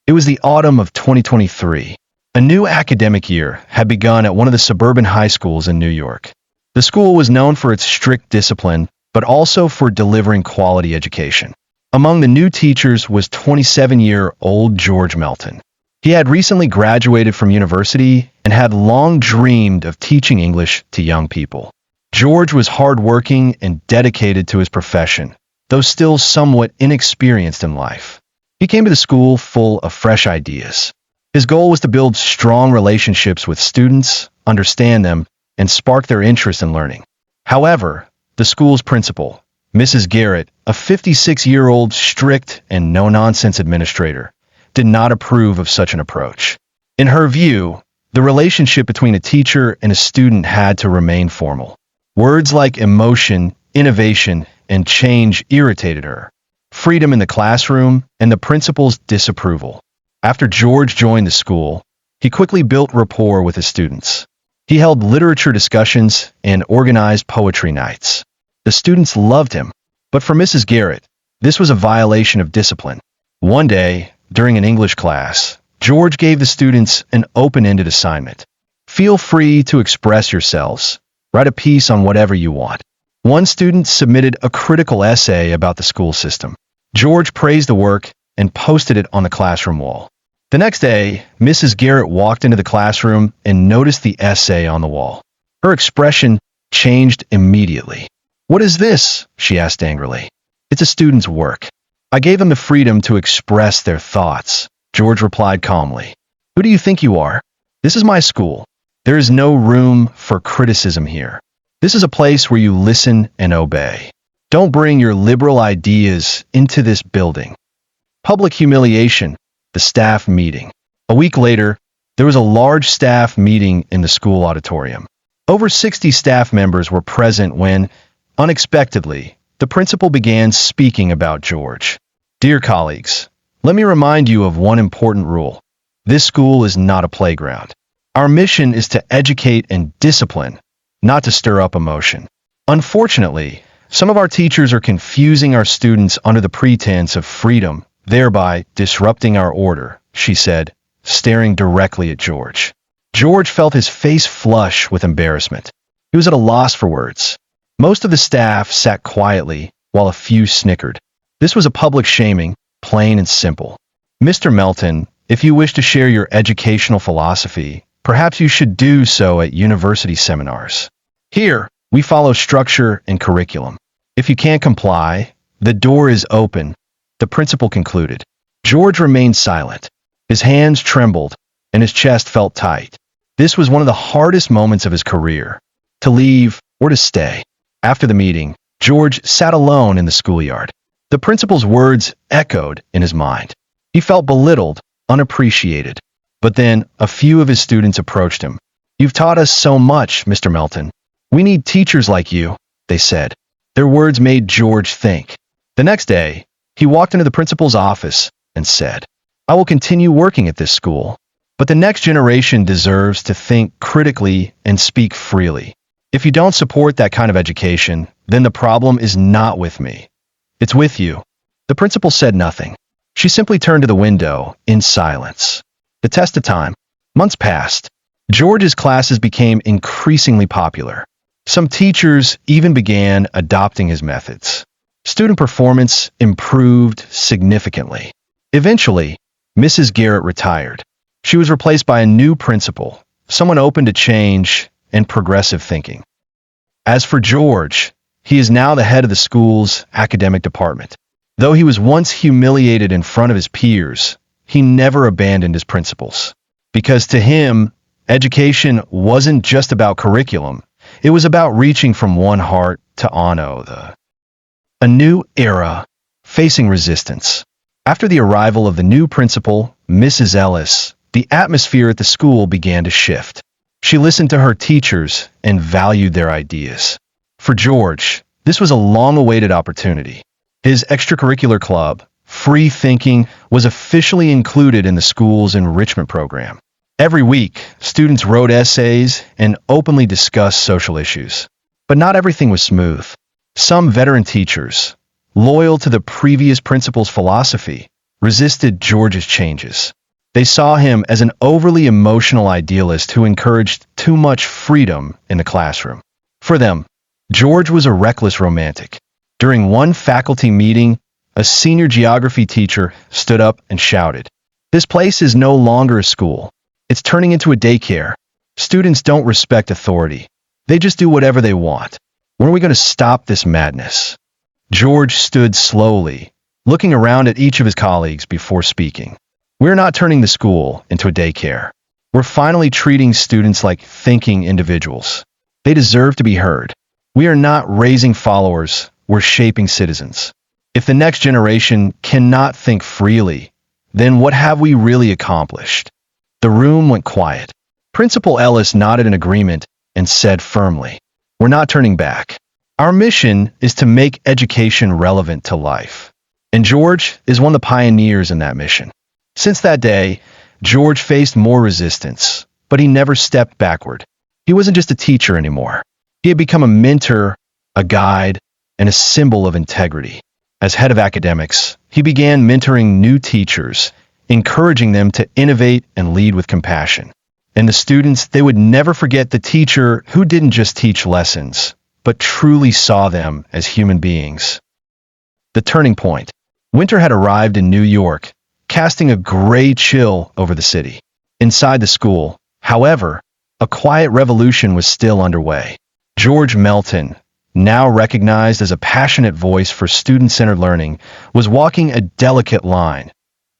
It was the autumn of 2023. A new academic year had begun at one of the suburban high schools in New York. The school was known for its strict discipline, but also for delivering quality education. Among the new teachers was 27-year-old George Melton. He had recently graduated from university and had long dreamed of teaching English to young people. George was hardworking and dedicated to his profession, though still somewhat inexperienced in life. He came to the school full of fresh ideas. His goal was to build strong relationships with students, understand them, and spark their interest in learning. However, the school's principal, Mrs. Garrett, a 56-year-old strict and no-nonsense administrator, did not approve of such an approach. In her view, the relationship between a teacher and a student had to remain formal. Words like emotion, innovation, and change irritated her. Freedom in the classroom, and the principal's disapproval. After George joined the school, he quickly built rapport with his students. He held literature discussions and organized poetry nights. The students loved him, but for Mrs. Garrett, this was a violation of discipline. One day, during an English class, George gave the students an open-ended assignment. Feel free to express yourselves. Write a piece on whatever you want. One student submitted a critical essay about the school system. George praised the work and posted it on the classroom wall. The next day, Mrs. Garrett walked into the classroom and noticed the essay on the wall. Her expression changed immediately. "What is this?" she asked angrily. "It's a student's work. I gave them the freedom to express their thoughts," George replied calmly. "Who do you think you are? This is my school. There is no room for criticism here. This is a place where you listen and obey. Don't bring your liberal ideas into this building." Public humiliation, the staff meeting. A week later, there was a large staff meeting in the school auditorium. Over 60 staff members were present when, unexpectedly, the principal began speaking about George. "Dear colleagues, let me remind you of one important rule. This school is not a playground. Our mission is to educate and discipline, not to stir up emotion. Unfortunately, some of our teachers are confusing our students under the pretense of freedom, thereby disrupting our order," she said, staring directly at George. George felt his face flush with embarrassment. He was at a loss for words. Most of the staff sat quietly, while a few snickered. This was a public shaming, plain and simple. "Mr. Melton, if you wish to share your educational philosophy, perhaps you should do so at university seminars. Here, we follow structure and curriculum. If you can't comply, the door is open," the principal concluded. George remained silent. His hands trembled, and his chest felt tight. This was one of the hardest moments of his career. To leave or to stay. After the meeting, George sat alone in the schoolyard. The principal's words echoed in his mind. He felt belittled, unappreciated. But then, a few of his students approached him. "You've taught us so much, Mr. Melton. We need teachers like you," they said. Their words made George think. The next day, he walked into the principal's office and said, "I will continue working at this school, but the next generation deserves to think critically and speak freely. If you don't support that kind of education, then the problem is not with me. It's with you." The principal said nothing. She simply turned to the window in silence. The test of time. Months passed. George's classes became increasingly popular. Some teachers even began adopting his methods. Student performance improved significantly. Eventually, Mrs. Garrett retired. She was replaced by a new principal, someone open to change and progressive thinking. As for George, he is now the head of the school's academic department. Though he was once humiliated in front of his peers, he never abandoned his principles. Because to him, education wasn't just about curriculum, it was about reaching from one heart to another. A new era, facing resistance. After the arrival of the new principal, Mrs. Ellis, the atmosphere at the school began to shift. She listened to her teachers and valued their ideas. For George, this was a long-awaited opportunity. His extracurricular club, Free Thinking, was officially included in the school's enrichment program. Every week, students wrote essays and openly discussed social issues. But not everything was smooth. Some veteran teachers, loyal to the previous principal's philosophy, resisted George's changes. They saw him as an overly emotional idealist who encouraged too much freedom in the classroom. For them, George was a reckless romantic. During one faculty meeting, a senior geography teacher stood up and shouted, "This place is no longer a school. It's turning into a daycare. Students don't respect authority. They just do whatever they want. When are we going to stop this madness?" George stood slowly, looking around at each of his colleagues before speaking. "We're not turning the school into a daycare. We're finally treating students like thinking individuals. They deserve to be heard. We are not raising followers, we're shaping citizens. If the next generation cannot think freely, then what have we really accomplished?" The room went quiet. Principal Ellis nodded in agreement and said firmly, "We're not turning back. Our mission is to make education relevant to life." And George is one of the pioneers in that mission. Since that day, George faced more resistance, but he never stepped backward. He wasn't just a teacher anymore. He had become a mentor, a guide, and a symbol of integrity. As head of academics, he began mentoring new teachers, encouraging them to innovate and lead with compassion. And the students, they would never forget the teacher who didn't just teach lessons, but truly saw them as human beings. The turning point. Winter had arrived in New York, casting a gray chill over the city. Inside the school, however, a quiet revolution was still underway. George Melton, now recognized as a passionate voice for student-centered learning, was walking a delicate line,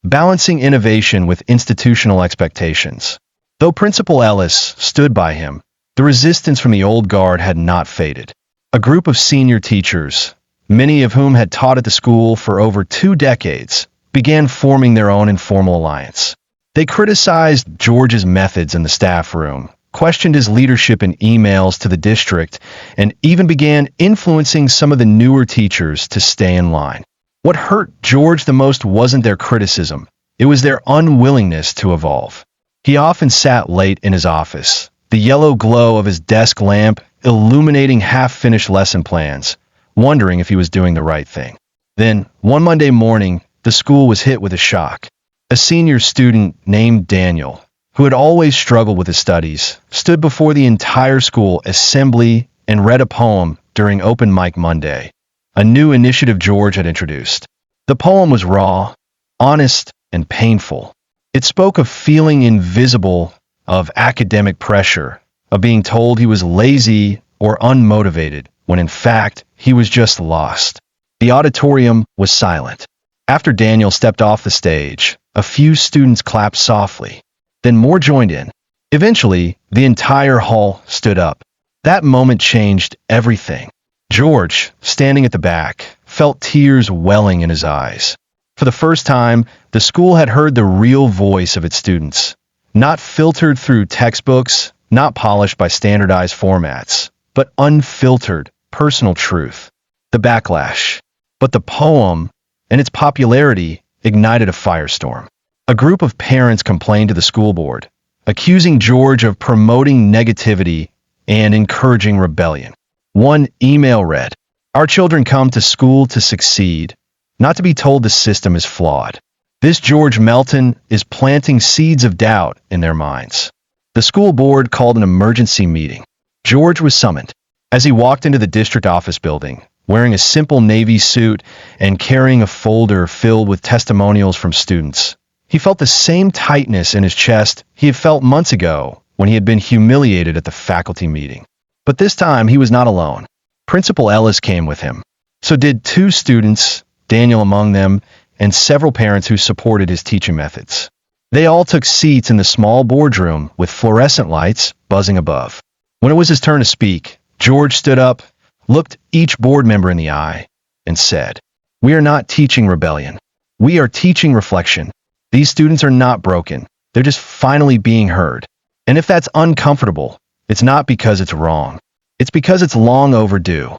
balancing innovation with institutional expectations. Though Principal Ellis stood by him, the resistance from the old guard had not faded. A group of senior teachers, many of whom had taught at the school for over 2 decades, began forming their own informal alliance. They criticized George's methods in the staff room, questioned his leadership in emails to the district, and even began influencing some of the newer teachers to stay in line. What hurt George the most wasn't their criticism, it was their unwillingness to evolve. He often sat late in his office, the yellow glow of his desk lamp illuminating half-finished lesson plans, wondering if he was doing the right thing. Then, one Monday morning, the school was hit with a shock. A senior student named Daniel, who had always struggled with his studies, stood before the entire school assembly and read a poem during Open Mic Monday, a new initiative George had introduced. The poem was raw, honest, and painful. It spoke of feeling invisible, of academic pressure, of being told he was lazy or unmotivated, when in fact, he was just lost. The auditorium was silent. After Daniel stepped off the stage, a few students clapped softly. Then more joined in. Eventually, the entire hall stood up. That moment changed everything. George, standing at the back, felt tears welling in his eyes. For the first time, the school had heard the real voice of its students, not filtered through textbooks, not polished by standardized formats, but unfiltered, personal truth. The backlash. But the poem and its popularity ignited a firestorm. A group of parents complained to the school board, accusing George of promoting negativity and encouraging rebellion. One email read, "Our children come to school to succeed, not to be told the system is flawed." This George Melton is planting seeds of doubt in their minds. The school board called an emergency meeting. George was summoned. As he walked into the district office building, wearing a simple navy suit and carrying a folder filled with testimonials from students, he felt the same tightness in his chest he had felt months ago when he had been humiliated at the faculty meeting. But this time he was not alone. Principal Ellis came with him. So did 2 students, Daniel among them, and several parents who supported his teaching methods. They all took seats in the small boardroom with fluorescent lights buzzing above. When it was his turn to speak, George stood up, looked each board member in the eye, and said, "We are not teaching rebellion. We are teaching reflection. These students are not broken. They're just finally being heard. And if that's uncomfortable, it's not because it's wrong. It's because it's long overdue."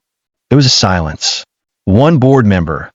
There was a silence. One board member,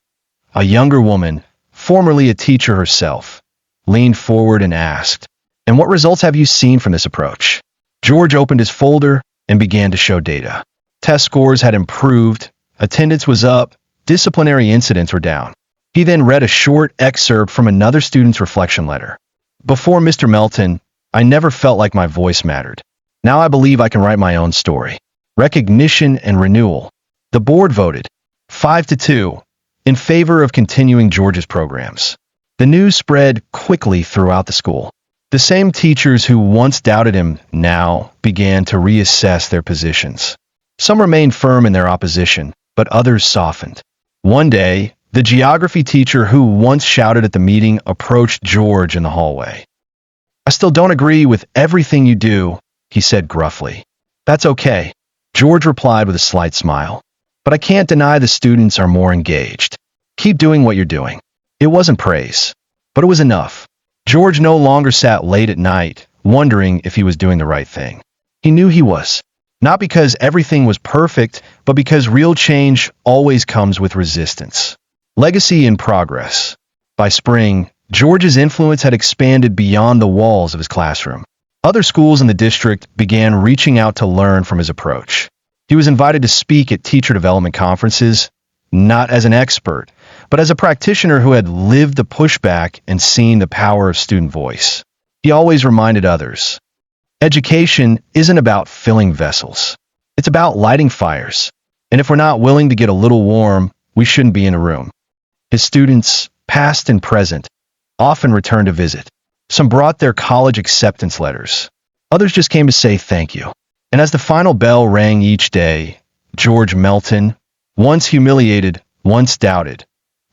a younger woman, formerly a teacher herself, leaned forward and asked, "And what results have you seen from this approach?" George opened his folder and began to show data. Test scores had improved, attendance was up, disciplinary incidents were down. He then read a short excerpt from another student's reflection letter. Before Mr. Melton, I never felt like my voice mattered. Now I believe I can write my own story. Recognition and renewal. The board voted 5-2 in favor of continuing George's programs. The news spread quickly throughout the school. The same teachers who once doubted him now began to reassess their positions. Some remained firm in their opposition, but others softened. One day, the geography teacher who once shouted at the meeting approached George in the hallway. "I still don't agree with everything you do," he said gruffly. "That's okay," George replied with a slight smile. "But I can't deny the students are more engaged. Keep doing what you're doing." It wasn't praise, but it was enough. George no longer sat late at night, wondering if he was doing the right thing. He knew he was. Not because everything was perfect, but because real change always comes with resistance. Legacy in progress. By spring, George's influence had expanded beyond the walls of his classroom. Other schools in the district began reaching out to learn from his approach. He was invited to speak at teacher development conferences, not as an expert, but as a practitioner who had lived the pushback and seen the power of student voice. He always reminded others, education isn't about filling vessels. It's about lighting fires. And if we're not willing to get a little warm, we shouldn't be in a room. His students, past and present, often returned to visit. Some brought their college acceptance letters. Others just came to say thank you. And as the final bell rang each day, George Melton, once humiliated, once doubted,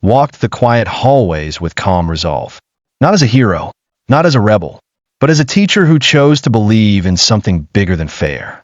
walked the quiet hallways with calm resolve. Not as a hero, not as a rebel, but as a teacher who chose to believe in something bigger than fair.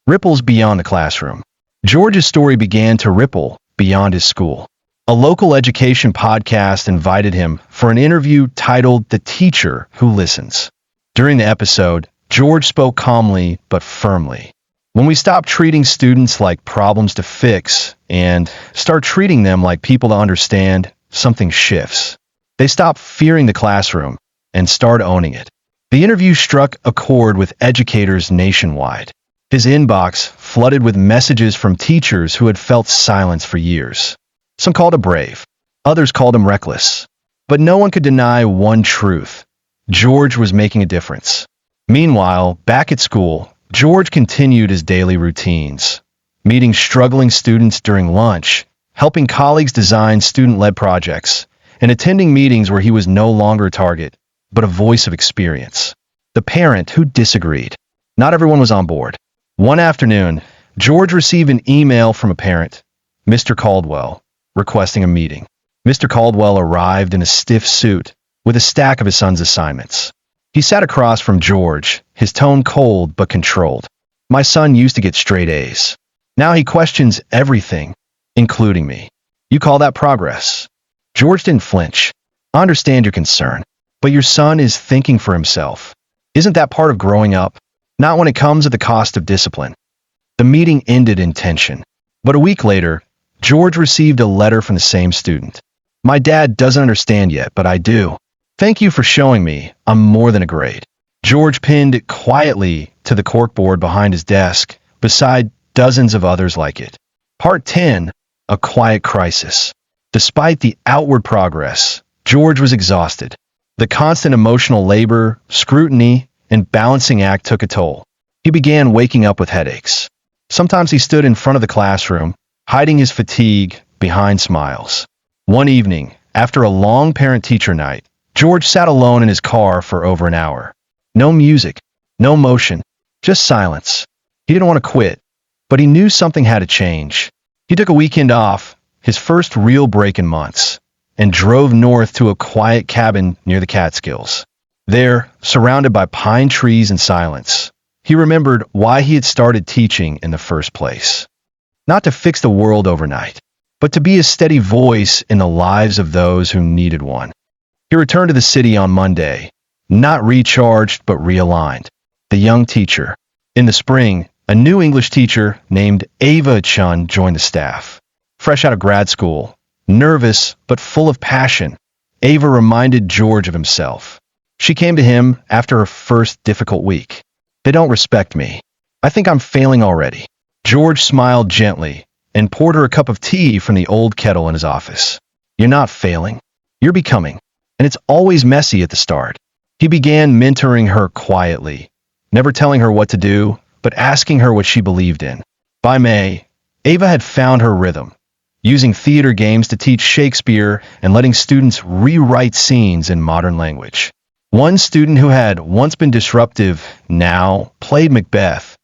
Ripples beyond the classroom. George's story began to ripple beyond his school. A local education podcast invited him for an interview titled "The Teacher Who Listens." During the episode, George spoke calmly but firmly. When we stop treating students like problems to fix and start treating them like people to understand, something shifts. They stop fearing the classroom and start owning it. The interview struck a chord with educators nationwide. His inbox flooded with messages from teachers who had felt silence for years. Some called him brave, others called him reckless. But no one could deny one truth: George was making a difference. Meanwhile, back at school, George continued his daily routines, meeting struggling students during lunch, helping colleagues design student-led projects, and attending meetings where he was no longer a target, but a voice of experience. The parent who disagreed. Not everyone was on board. One afternoon, George received an email from a parent, Mr. Caldwell, requesting a meeting. Mr. Caldwell arrived in a stiff suit with a stack of his son's assignments. He sat across from George, his tone cold but controlled. "My son used to get straight A's. Now he questions everything, including me. You call that progress?" George didn't flinch. "I understand your concern, but your son is thinking for himself. Isn't that part of growing up? Not when it comes at the cost of discipline." The meeting ended in tension. But a week later, George received a letter from the same student. "My dad doesn't understand yet, but I do. Thank you for showing me I'm more than a grade." George pinned it quietly to the corkboard behind his desk, beside dozens of others like it. Part 10, A Quiet Crisis. Despite the outward progress, George was exhausted. The constant emotional labor, scrutiny, and balancing act took a toll. He began waking up with headaches. Sometimes he stood in front of the classroom, hiding his fatigue behind smiles. One evening, after a long parent-teacher night, George sat alone in his car for over an hour. No music, no motion, just silence. He didn't want to quit, but he knew something had to change. He took a weekend off, his first real break in months, and drove north to a quiet cabin near the Catskills. There, surrounded by pine trees and silence, he remembered why he had started teaching in the first place. Not to fix the world overnight, but to be a steady voice in the lives of those who needed one. He returned to the city on Monday, not recharged but realigned. The young teacher. In the spring, a new English teacher named Ava Chun joined the staff. Fresh out of grad school, nervous but full of passion, Ava reminded George of himself. She came to him after her first difficult week. "They don't respect me. I think I'm failing already." George smiled gently and poured her a cup of tea from the old kettle in his office. You're not failing. You're becoming. And it's always messy at the start. He began mentoring her quietly, never telling her what to do, but asking her what she believed in. By May, Ava had found her rhythm, using theater games to teach Shakespeare and letting students rewrite scenes in modern language. One student who had once been disruptive now played Macbeth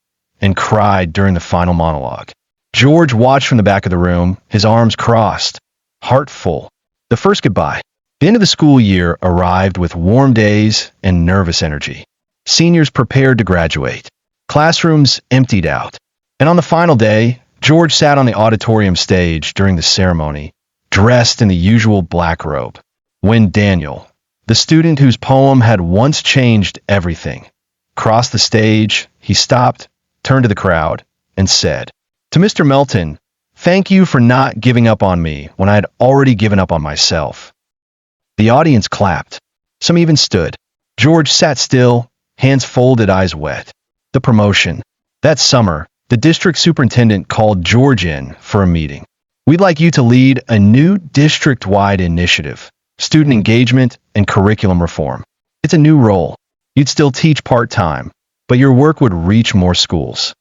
and cried during the final monologue. George watched from the back of the room, his arms crossed, heart full. The first goodbye. The end of the school year arrived with warm days and nervous energy. Seniors prepared to graduate. Classrooms emptied out. And on the final day, George sat on the auditorium stage during the ceremony, dressed in the usual black robe. When Daniel, the student whose poem had once changed everything, crossed the stage, he stopped, turned to the crowd, and said, "To Mr. Melton, thank you for not giving up on me when I had already given up on myself." The audience clapped. Some even stood. George sat still, hands folded, eyes wet. The promotion. That summer, the district superintendent called George in for a meeting. "We'd like you to lead a new district-wide initiative, student engagement and curriculum reform. It's a new role. You'd still teach part-time, but your work would reach more schools."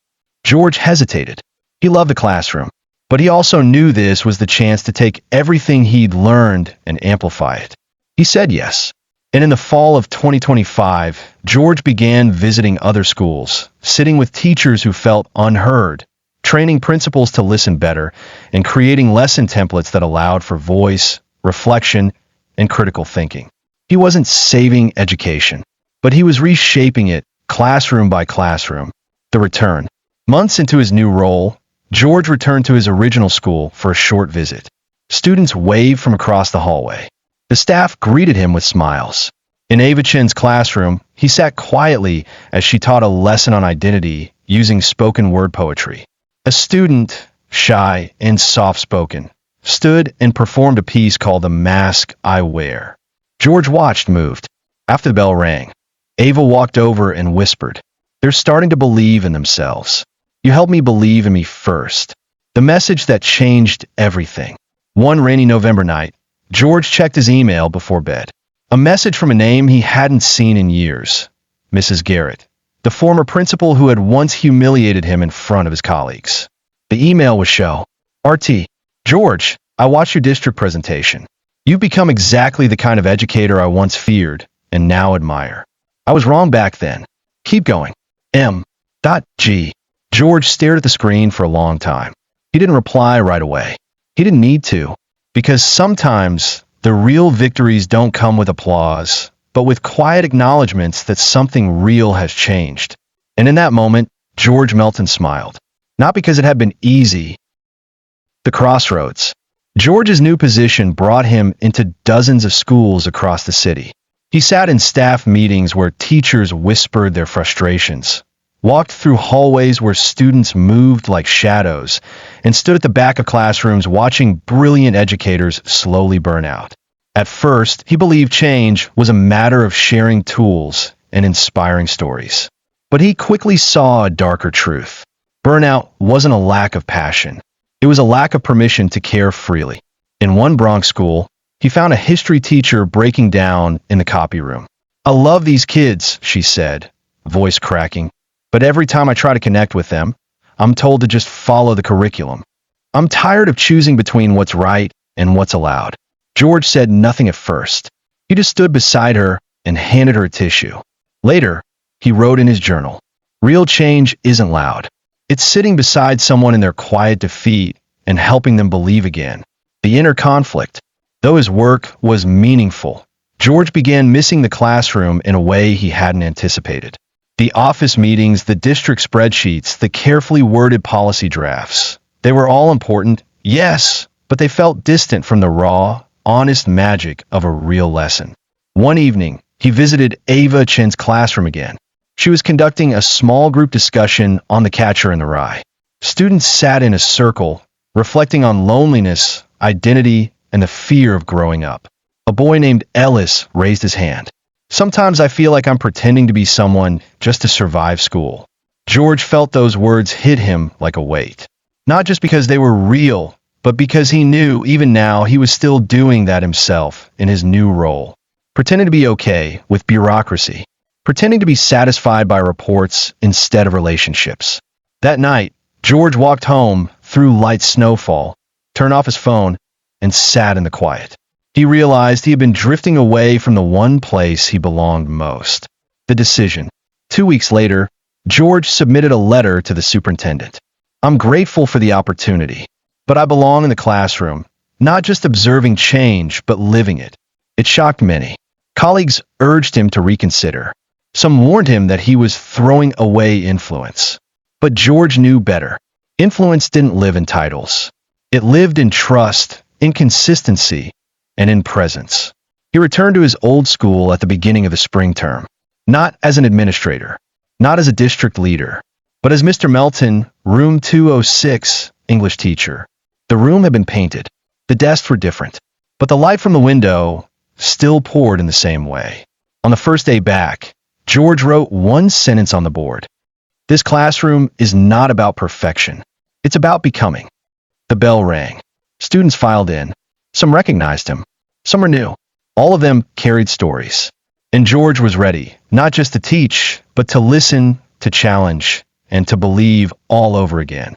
George hesitated. He loved the classroom, but he also knew this was the chance to take everything he'd learned and amplify it. He said yes. And in the fall of 2025, George began visiting other schools, sitting with teachers who felt unheard, training principals to listen better, and creating lesson templates that allowed for voice, reflection, and critical thinking. He wasn't saving education, but he was reshaping it classroom by classroom. The return. Months into his new role, George returned to his original school for a short visit. Students waved from across the hallway. The staff greeted him with smiles. In Ava Chen's classroom, he sat quietly as she taught a lesson on identity using spoken word poetry. A student, shy and soft-spoken, stood and performed a piece called "The Mask I Wear." George watched, moved. After the bell rang, Ava walked over and whispered, "They're starting to believe in themselves. You helped me believe in me first." The message that changed everything. One rainy November night, George checked his email before bed. A message from a name he hadn't seen in years. Mrs. Garrett, the former principal who had once humiliated him in front of his colleagues. The email was show. "RT. George, I watched your district presentation. You've become exactly the kind of educator I once feared and now admire. I was wrong back then. Keep going. M.G." George stared at the screen for a long time. He didn't reply right away. He didn't need to, because sometimes the real victories don't come with applause, but with quiet acknowledgments that something real has changed. And in that moment, George Melton smiled. Not because it had been easy. The crossroads. George's new position brought him into dozens of schools across the city. He sat in staff meetings where teachers whispered their frustrations, walked through hallways where students moved like shadows, and stood at the back of classrooms watching brilliant educators slowly burn out. At first, he believed change was a matter of sharing tools and inspiring stories. But he quickly saw a darker truth. Burnout wasn't a lack of passion. It was a lack of permission to care freely. In one Bronx school, he found a history teacher breaking down in the copy room. "I love these kids," she said, voice cracking. "But every time I try to connect with them, I'm told to just follow the curriculum. I'm tired of choosing between what's right and what's allowed." George said nothing at first. He just stood beside her and handed her a tissue. Later, he wrote in his journal, "Real change isn't loud. It's sitting beside someone in their quiet defeat and helping them believe again." The inner conflict. Though his work was meaningful, George began missing the classroom in a way he hadn't anticipated. The office meetings, the district spreadsheets, the carefully worded policy drafts. They were all important, yes, but they felt distant from the raw, honest magic of a real lesson. One evening, he visited Ava Chen's classroom again. She was conducting a small group discussion on The Catcher in the Rye. Students sat in a circle, reflecting on loneliness, identity, and the fear of growing up. A boy named Ellis raised his hand. "Sometimes I feel like I'm pretending to be someone just to survive school." George felt those words hit him like a weight. Not just because they were real, but because he knew even now he was still doing that himself in his new role, pretending to be okay with bureaucracy, pretending to be satisfied by reports instead of relationships. That night, George walked home through light snowfall, turned off his phone, and sat in the quiet. He realized he had been drifting away from the one place he belonged most. The decision. 2 weeks later, George submitted a letter to the superintendent. I'm grateful for the opportunity, but I belong in the classroom, not just observing change, but living it. It shocked many. Colleagues urged him to reconsider. Some warned him that he was throwing away influence. But George knew better. Influence didn't live in titles. It lived in trust, in consistency, and in presence. He returned to his old school at the beginning of the spring term, not as an administrator, not as a district leader, but as Mr. Melton, room 206, English teacher. The room had been painted. The desks were different, but the light from the window still poured in the same way. On the first day back, George wrote one sentence on the board. This classroom is not about perfection. It's about becoming. The bell rang. Students filed in. Some recognized him. Some were new. All of them carried stories. And George was ready, not just to teach, but to listen, to challenge, and to believe all over again.